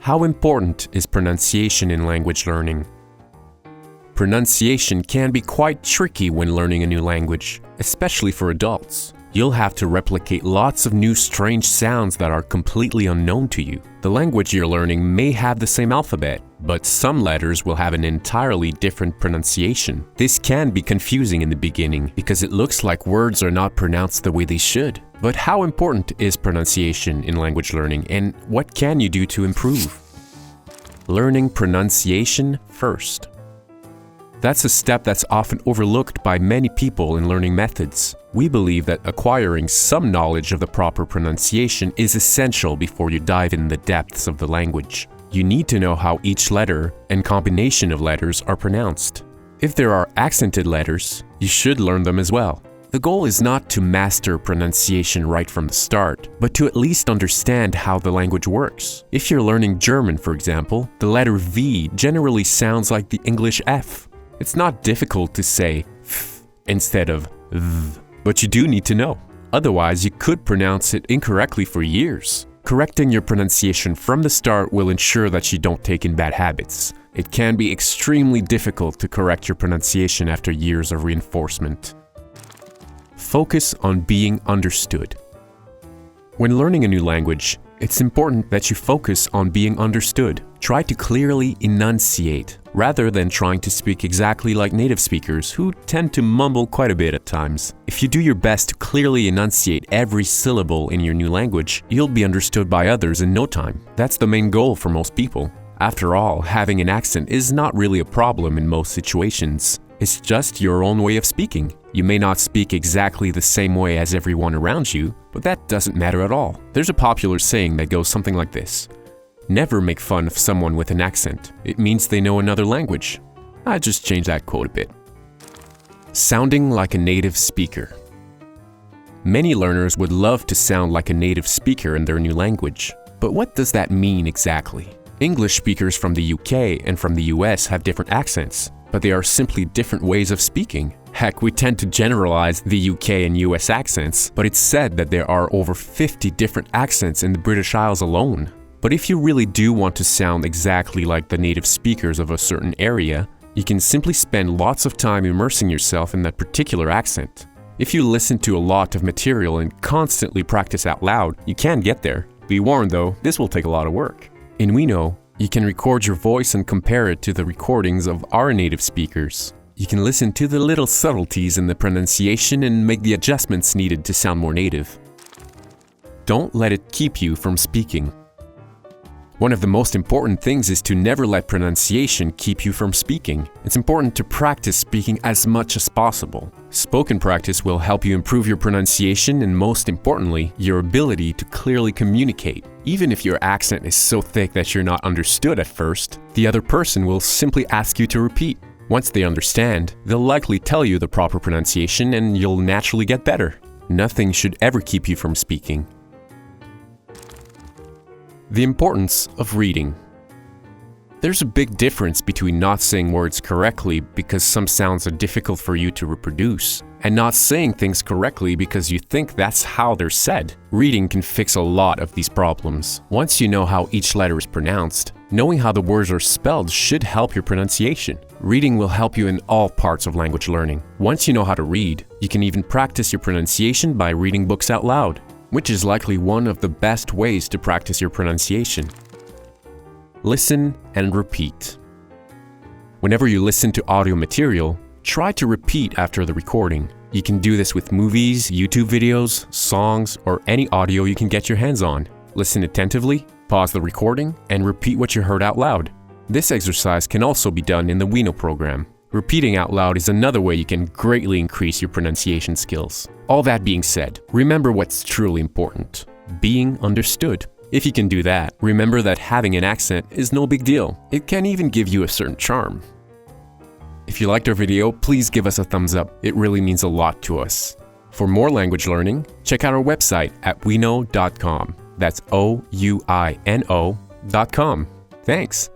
How important is pronunciation in language learning? Pronunciation can be quite tricky when learning a new language, especially for adults. You'll have to replicate lots of new strange sounds that are completely unknown to you. The language you're learning may have the same alphabet, but some letters will have an entirely different pronunciation. This can be confusing in the beginning because it looks like words are not pronounced the way they should. But how important is pronunciation in language learning, and what can you do to improve? Learning pronunciation first. That's a step that's often overlooked by many people in learning methods. We believe that acquiring some knowledge of the proper pronunciation is essential before you dive in the depths of the language. You need to know how each letter and combination of letters are pronounced. If there are accented letters, you should learn them as well. The goal is not to master pronunciation right from the start, but to at least understand how the language works. If you're learning German, for example, the letter V generally sounds like the English F. It's not difficult to say f instead of v, but you do need to know. Otherwise, you could pronounce it incorrectly for years. Correcting your pronunciation from the start will ensure that you don't take in bad habits. It can be extremely difficult to correct your pronunciation after years of reinforcement. Focus on being understood. When learning a new language, it's important that you focus on being understood. Try to clearly enunciate, rather than trying to speak exactly like native speakers who tend to mumble quite a bit at times. If you do your best to clearly enunciate every syllable in your new language, you'll be understood by others in no time. That's the main goal for most people. After all, having an accent is not really a problem in most situations. It's just your own way of speaking. You may not speak exactly the same way as everyone around you, but that doesn't matter at all. There's a popular saying that goes something like this: never make fun of someone with an accent. It means they know another language. I just changed that quote a bit. Sounding like a native speaker. Many learners would love to sound like a native speaker in their new language. But what does that mean exactly? English speakers from the UK and from the US have different accents, but they are simply different ways of speaking. Heck, we tend to generalize the UK and US accents, but it's said that there are over 50 different accents in the British Isles alone. But if you really do want to sound exactly like the native speakers of a certain area, you can simply spend lots of time immersing yourself in that particular accent. If you listen to a lot of material and constantly practice out loud, you can get there. Be warned though, this will take a lot of work. In Wino, you can record your voice and compare it to the recordings of our native speakers. You can listen to the little subtleties in the pronunciation and make the adjustments needed to sound more native. Don't let it keep you from speaking. One of the most important things is to never let pronunciation keep you from speaking. It's important to practice speaking as much as possible. Spoken practice will help you improve your pronunciation and, most importantly, your ability to clearly communicate. Even if your accent is so thick that you're not understood at first, the other person will simply ask you to repeat. Once they understand, they'll likely tell you the proper pronunciation and you'll naturally get better. Nothing should ever keep you from speaking. The importance of reading. There's a big difference between not saying words correctly because some sounds are difficult for you to reproduce, and not saying things correctly because you think that's how they're said. Reading can fix a lot of these problems. Once you know how each letter is pronounced, knowing how the words are spelled should help your pronunciation. Reading will help you in all parts of language learning. Once you know how to read, you can even practice your pronunciation by reading books out loud, which is likely one of the best ways to practice your pronunciation. Listen and repeat. Whenever you listen to audio material, try to repeat after the recording. You can do this with movies, YouTube videos, songs, or any audio you can get your hands on. Listen attentively, pause the recording, and repeat what you heard out loud. This exercise can also be done in the Wino program. Repeating out loud is another way you can greatly increase your pronunciation skills. All that being said, remember what's truly important: being understood. If you can do that, remember that having an accent is no big deal. It can even give you a certain charm. If you liked our video, please give us a thumbs up. It really means a lot to us. For more language learning, check out our website at wino.com. That's OUINO.com. Thanks.